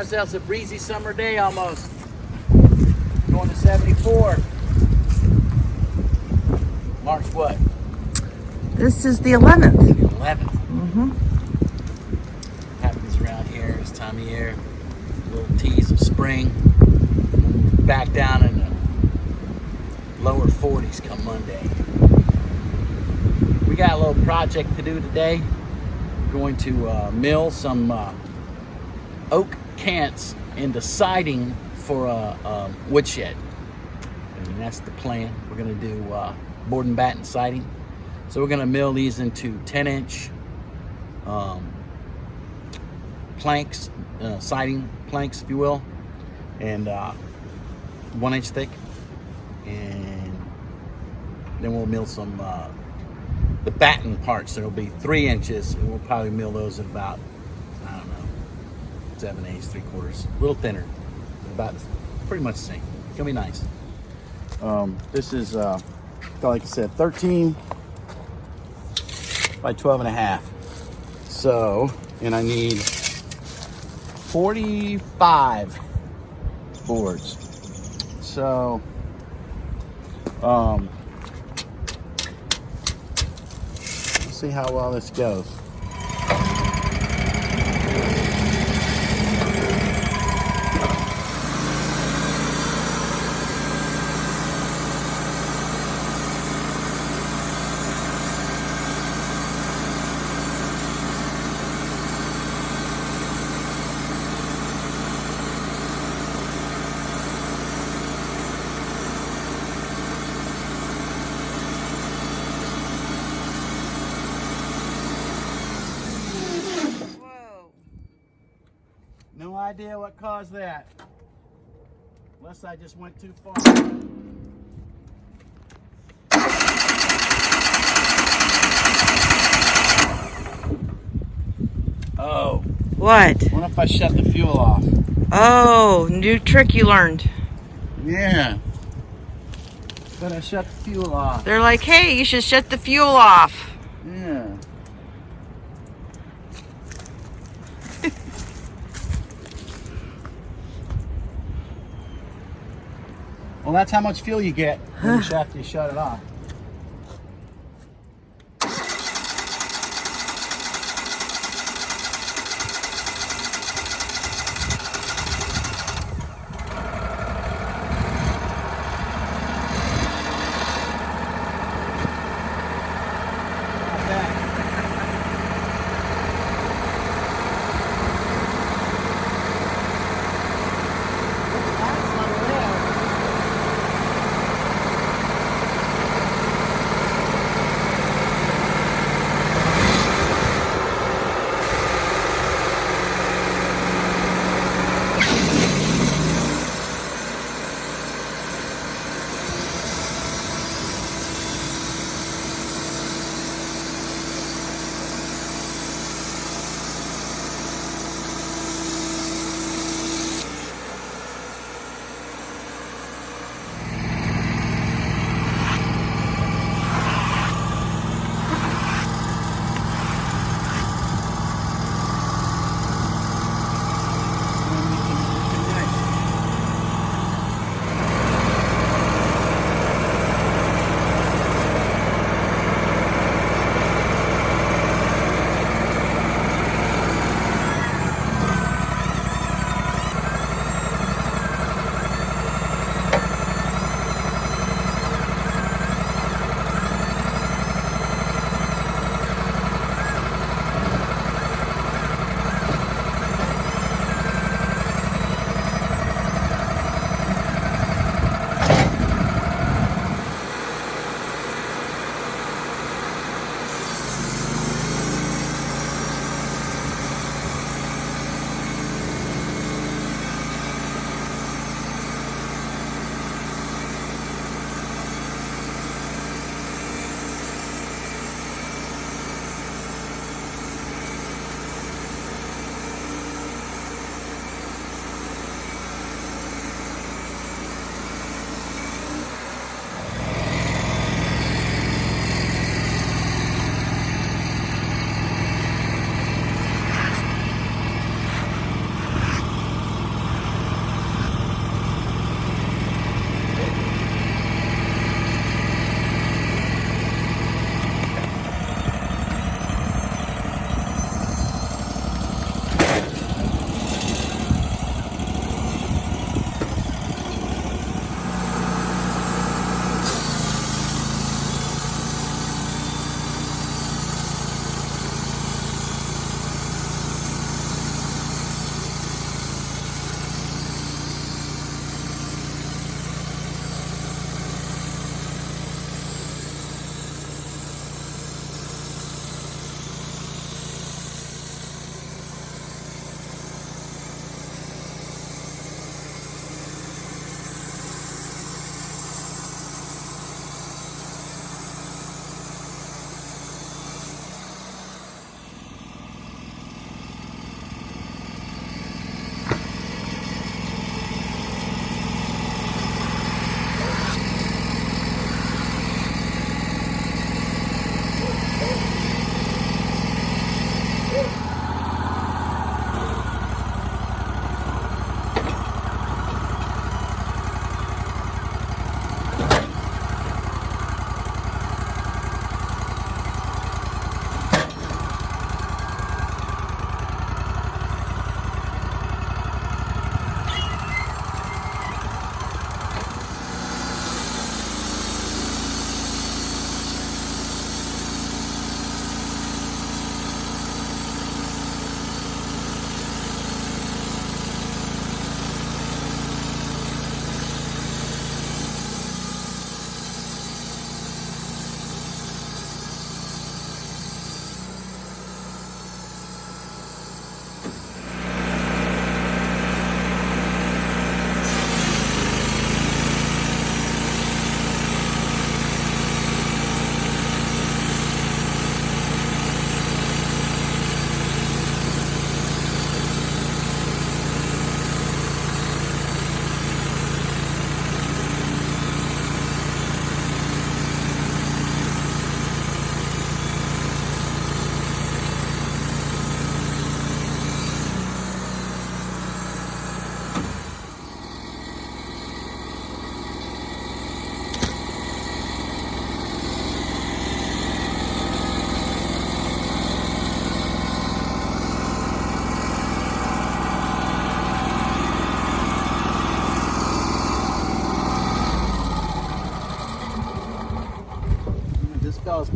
ourselves a breezy summer day almost. Going to 74. March what? This is the 11th. The 11th. Mm-hmm. Happens around here this time of year. Little tease of spring. Back down in the lower 40s come Monday. We got a little project to do today. We're going to mill some oak cants into siding for a woodshed. And that's the plan. We're going to do board and batten siding. So we're going to mill these into 10-inch planks, siding planks, if you will, and 1 inch thick. And then we'll mill some the batten parts. There'll be 3 inches, and we'll probably mill those at about, I don't know, 7/8, 3/4, a little thinner, about pretty much the same. It's gonna be nice. This is like I said, 13 by 12.5. So, and I need 45 boards. So, let's see how well this goes. No idea what caused that. Unless I just went too far. Oh. What? What if I shut the fuel off? Oh, new trick you learned. Yeah. But I shut the fuel off. They're like, hey, you should shut the fuel off. Yeah. Well, that's how much fuel you get after you shut it off.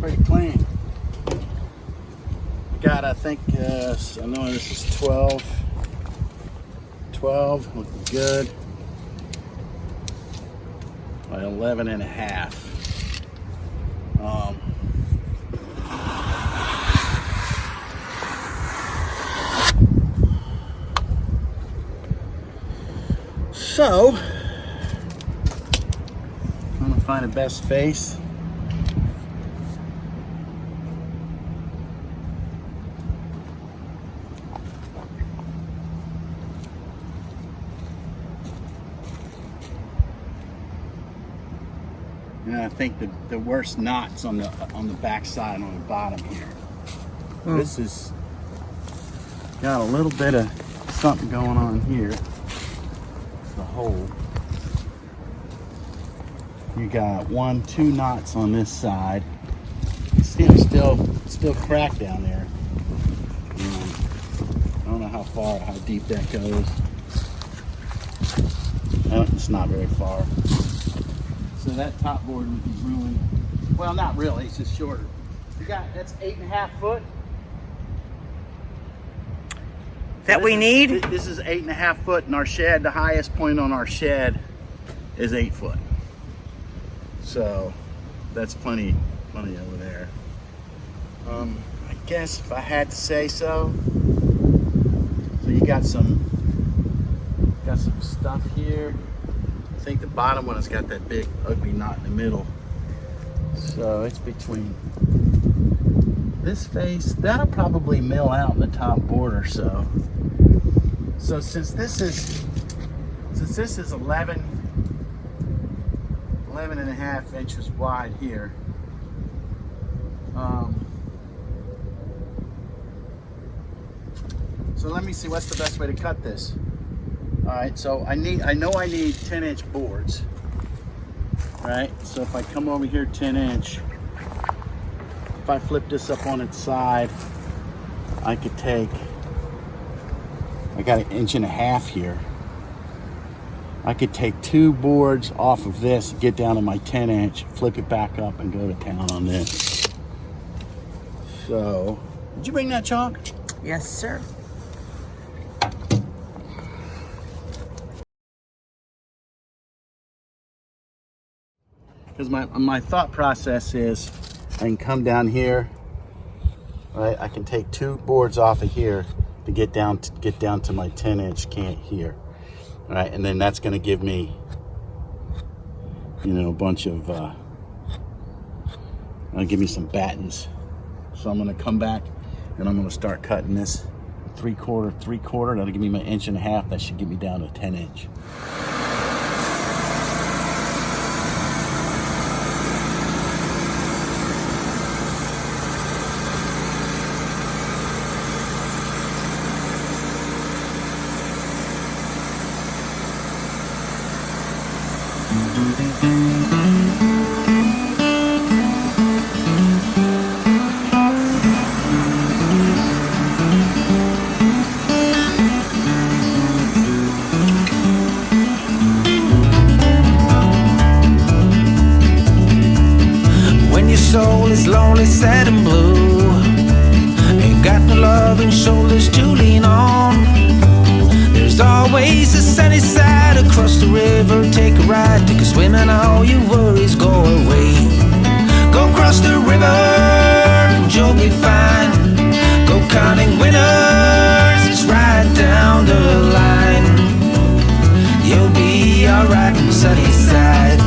pretty clean. Got, I think, I know this is 12. 12, looking good. 11 and a half. So, I'm gonna find the best face. And I think the worst knots on the back side, on the bottom here. This is got a little bit of something going on here. The hole. You got 1, 2 knots on this side. See, I'm still cracked down there. I don't know how deep that goes. It's not very far. So that top board would be ruined. Well, not really, it's just shorter. That's 8.5 foot. That we need? This is 8.5 foot in our shed. The highest point on our shed is 8 foot. So that's plenty over there. I guess if I had to say so. So you got some stuff here. I think the bottom one has got that big ugly knot in the middle. So it's between this face. That'll probably mill out in the top border. So since this is 11 and a half inches wide here, so let me see what's the best way to cut this. All right, so I know I need 10-inch boards, right? So if I come over here 10-inch, if I flip this up on its side, I could take, I got 1.5 inches here. I could take 2 boards off of this, get down to my 10-inch, flip it back up, and go to town on this. So, did you bring that chalk? Yes, sir. Because my thought process is, I can come down here, right? I can take 2 boards off of here to get down to my 10-inch cant here, all right? And then that's going to give me, a bunch of, give me some battens. So I'm going to come back and I'm going to start cutting this 3/4. That'll give me my 1.5 inches. That should get me down to 10-inch. When your soul is lonely, sad and blue, ain't got no loving shoulders to lean on, there's always a sunny side across the river. Take a ride, take a swim, and all your worries go away. Go cross the river and you'll be fine. Go counting winners, it's right down the line. You'll be alright on the sunny side.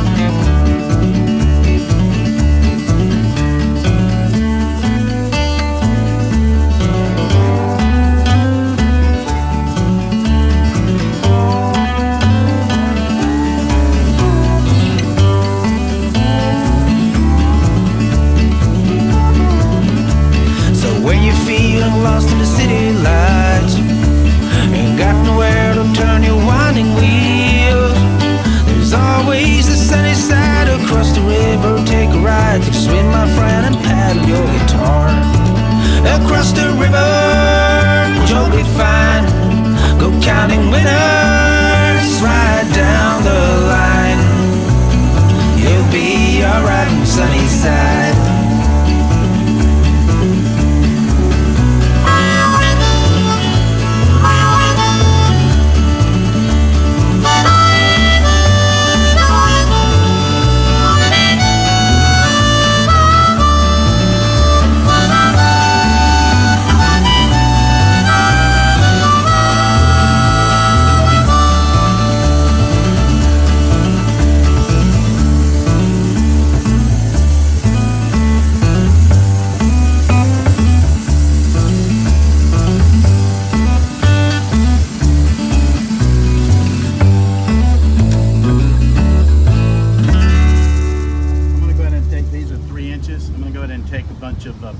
Lost in the city lights, ain't got nowhere to turn your winding wheels. There's always the sunny side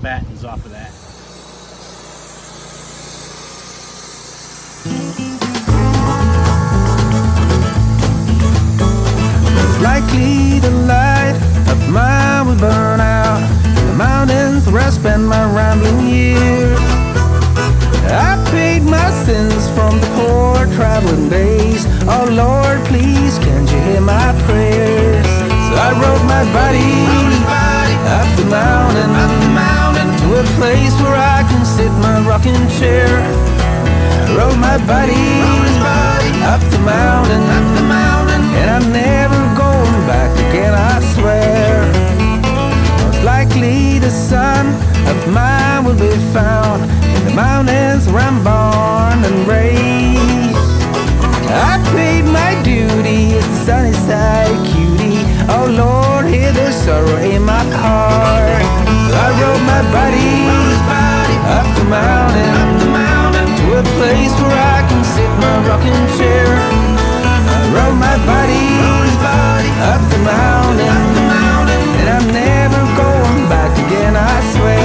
battens off of that. Likely the light of mine will burn out in the mountains where I spend my rambling years. I paid my sins from the poor traveling days. Oh Lord, please, can't you hear my prayers? So I rode my body up the mountain to a place where I can sit my rocking chair. I rode my body up the mountain, and I'm never going back again, I swear. Most likely the son of mine will be found in the mountains where I'm born and raised. I paid my duty as the sunny side cutie. Oh Lord, hear the sorrow in my heart. So I rode my body up the mountain to a place where I can sit my rocking chair. I rode my body up the mountain, and I'm never going back again, I swear.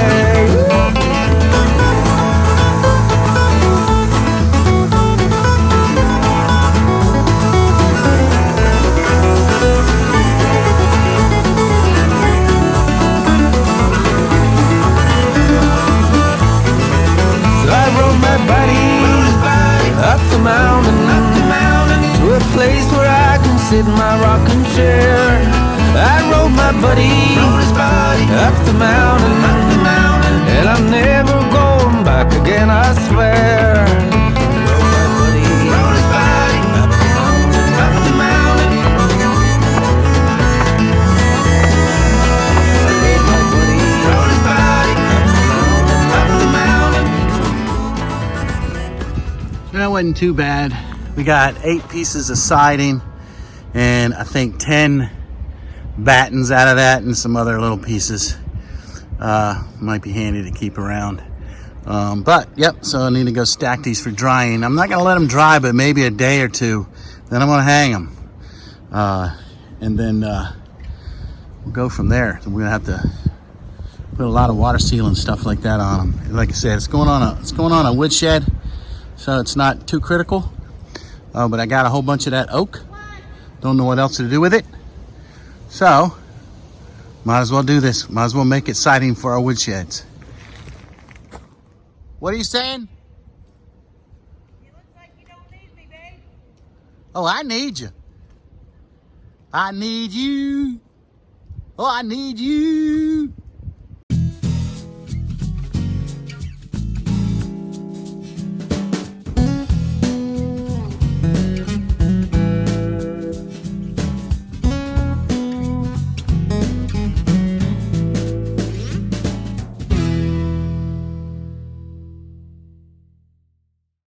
So I rode my body up the mountain to a place where I can sit in my rocking chair. I rode my buddy up the mountain, and I'm never going back again, I swear. Rode my buddy up the mountain. I rode my buddy up the mountain. That wasn't too bad. We got 8 pieces of siding and I think 10 battens out of that and some other little pieces. Might be handy to keep around. But yep, so I need to go stack these for drying. I'm not gonna let them dry, but maybe a day or two. Then I'm gonna hang them. And then we'll go from there. So we're gonna have to put a lot of water seal and stuff like that on them. Like I said, it's going on a woodshed, so it's not too critical. But I got a whole bunch of that oak. Don't know what else to do with it. So, might as well do this. Might as well make it siding for our woodsheds. What are you saying? You look like you don't need me, babe. Oh, I need you. I need you. Oh, I need you.